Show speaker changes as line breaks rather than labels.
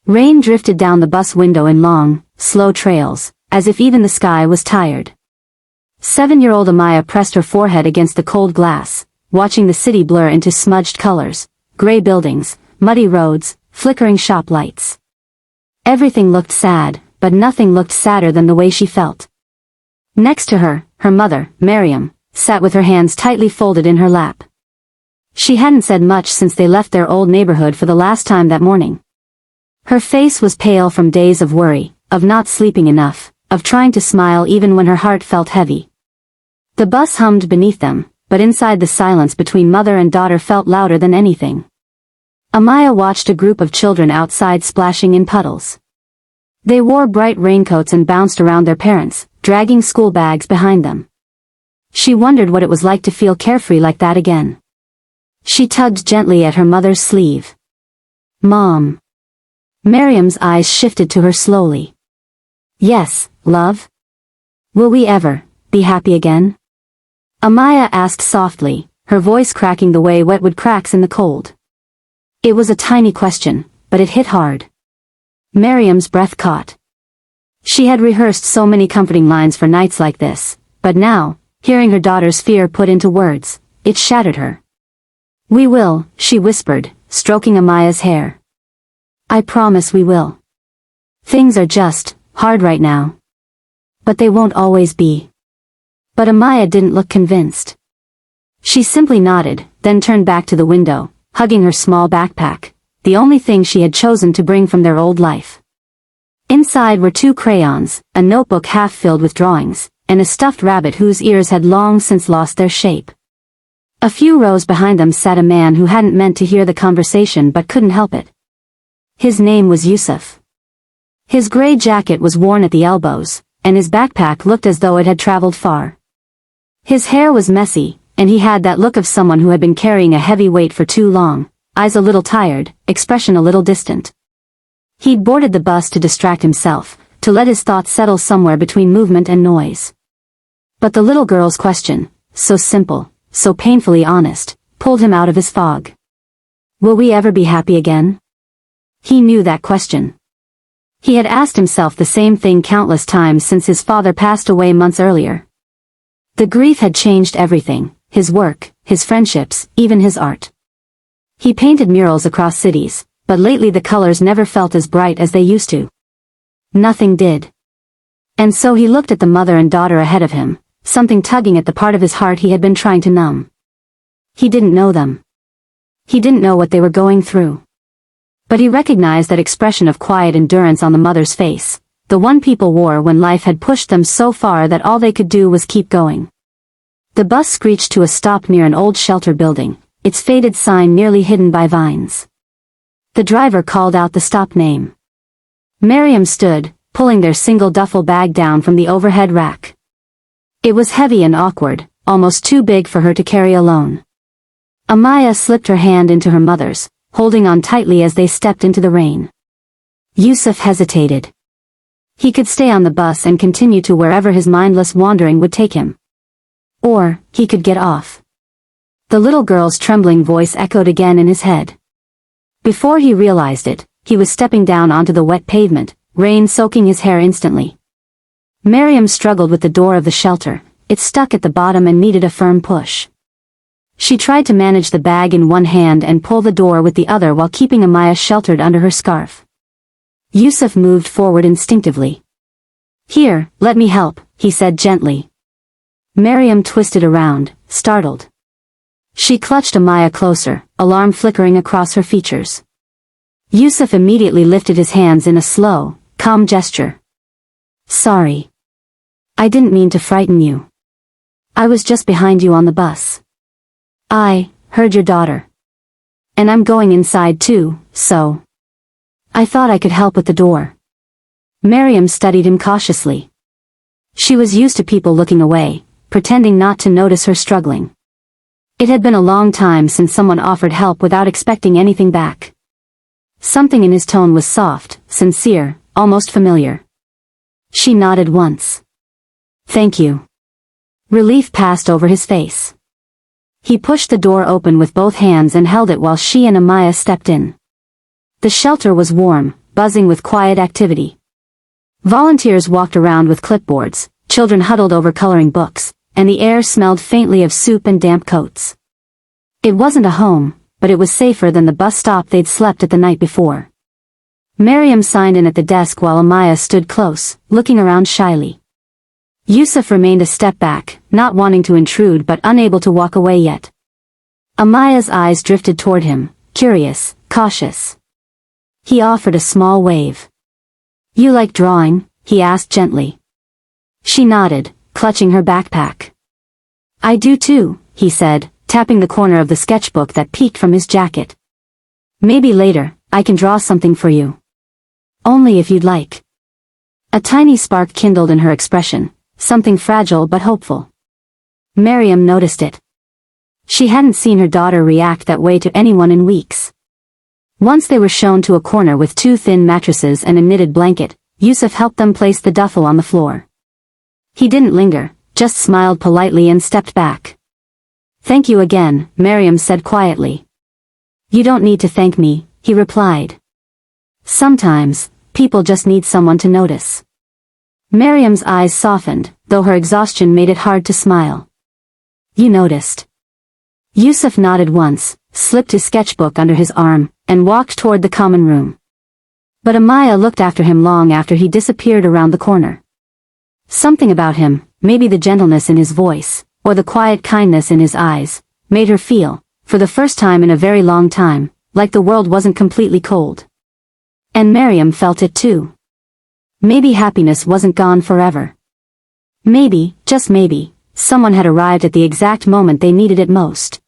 Rain drifted down the bus window in long, slow trails, as if even the sky was tired. 7-year-old Amaya pressed her forehead against the cold glass, watching the city blur into smudged colors, gray buildings, muddy roads, flickering shop lights. Everything looked sad, but nothing looked sadder than the way she felt. Next to her, her mother, Miriam, sat with her hands tightly folded in her lap. She hadn't said much since they left their old neighborhood for the last time that morning. Her face was pale from days of worry, of not sleeping enough, of trying to smile even when her heart felt heavy. The bus hummed beneath them, but inside the silence between mother and daughter felt louder than anything. Amaya watched a group of children outside splashing in puddles. They wore bright raincoats and bounced around their parents, dragging school bags behind them. She wondered what it was like to feel carefree like that again. She tugged gently at her mother's sleeve. "Mom." Miriam's eyes shifted to her slowly. "Yes, love? Will we ever be happy again?" Amaya asked softly, her voice cracking the way wetwood cracks in the cold. It was a tiny question, but it hit hard. Miriam's breath caught. She had rehearsed so many comforting lines for nights like this, but now, hearing her daughter's fear put into words, it shattered her. "We will," she whispered, stroking Amaya's hair. "I promise we will. Things are just hard right now. But they won't always be." But Amaya didn't look convinced. She simply nodded, then turned back to the window, hugging her small backpack, the only thing she had chosen to bring from their old life. Inside were 2 crayons, a notebook half filled with drawings, and a stuffed rabbit whose ears had long since lost their shape. A few rows behind them sat a man who hadn't meant to hear the conversation but couldn't help it. His name was Yusuf. His gray jacket was worn at the elbows, and his backpack looked as though it had traveled far. His hair was messy, and he had that look of someone who had been carrying a heavy weight for too long, eyes a little tired, expression a little distant. He'd boarded the bus to distract himself, to let his thoughts settle somewhere between movement and noise. But the little girl's question, so simple, so painfully honest, pulled him out of his fog. Will we ever be happy again? He knew that question. He had asked himself the same thing countless times since his father passed away months earlier. The grief had changed everything, his work, his friendships, even his art. He painted murals across cities, but lately the colors never felt as bright as they used to. Nothing did. And so he looked at the mother and daughter ahead of him, something tugging at the part of his heart he had been trying to numb. He didn't know them. He didn't know what they were going through. But he recognized that expression of quiet endurance on the mother's face, the one people wore when life had pushed them so far that all they could do was keep going. The bus screeched to a stop near an old shelter building, its faded sign nearly hidden by vines. The driver called out the stop name. Miriam stood, pulling their single duffel bag down from the overhead rack. It was heavy and awkward, almost too big for her to carry alone. Amaya slipped her hand into her mother's, holding on tightly as they stepped into the rain. Yusuf hesitated. He could stay on the bus and continue to wherever his mindless wandering would take him. Or, he could get off. The little girl's trembling voice echoed again in his head. Before he realized it, he was stepping down onto the wet pavement, rain soaking his hair instantly. Miriam struggled with the door of the shelter, it stuck at the bottom and needed a firm push. She tried to manage the bag in one hand and pull the door with the other while keeping Amaya sheltered under her scarf. Yusuf moved forward instinctively. "Here, let me help," he said gently. Miriam twisted around, startled. She clutched Amaya closer, alarm flickering across her features. Yusuf immediately lifted his hands in a slow, calm gesture. "Sorry. I didn't mean to frighten you. I was just behind you on the bus. I heard your daughter. And I'm going inside too, so I thought I could help with the door." Miriam studied him cautiously. She was used to people looking away, pretending not to notice her struggling. It had been a long time since someone offered help without expecting anything back. Something in his tone was soft, sincere, almost familiar. She nodded once. "Thank you." Relief passed over his face. He pushed the door open with both hands and held it while she and Amaya stepped in. The shelter was warm, buzzing with quiet activity. Volunteers walked around with clipboards, children huddled over coloring books, and the air smelled faintly of soup and damp coats. It wasn't a home, but it was safer than the bus stop they'd slept at the night before. Miriam signed in at the desk while Amaya stood close, looking around shyly. Yusuf remained a step back, not wanting to intrude but unable to walk away yet. Amaya's eyes drifted toward him, curious, cautious. He offered a small wave. "You like drawing?" he asked gently. She nodded, clutching her backpack. "I do too," he said, tapping the corner of the sketchbook that peeked from his jacket. "Maybe later, I can draw something for you. Only if you'd like." A tiny spark kindled in her expression, something fragile but hopeful. Miriam noticed it. She hadn't seen her daughter react that way to anyone in weeks. Once they were shown to a corner with 2 thin mattresses and a knitted blanket, Yusuf helped them place the duffel on the floor. He didn't linger, just smiled politely and stepped back. "Thank you again," Miriam said quietly. "You don't need to thank me," he replied. "Sometimes, people just need someone to notice." Miriam's eyes softened, though her exhaustion made it hard to smile. "You noticed." Yusuf nodded once, slipped his sketchbook under his arm, and walked toward the common room. But Amaya looked after him long after he disappeared around the corner. Something about him, maybe the gentleness in his voice, or the quiet kindness in his eyes, made her feel, for the first time in a very long time, like the world wasn't completely cold. And Miriam felt it too. Maybe happiness wasn't gone forever. Maybe, just maybe, someone had arrived at the exact moment they needed it most.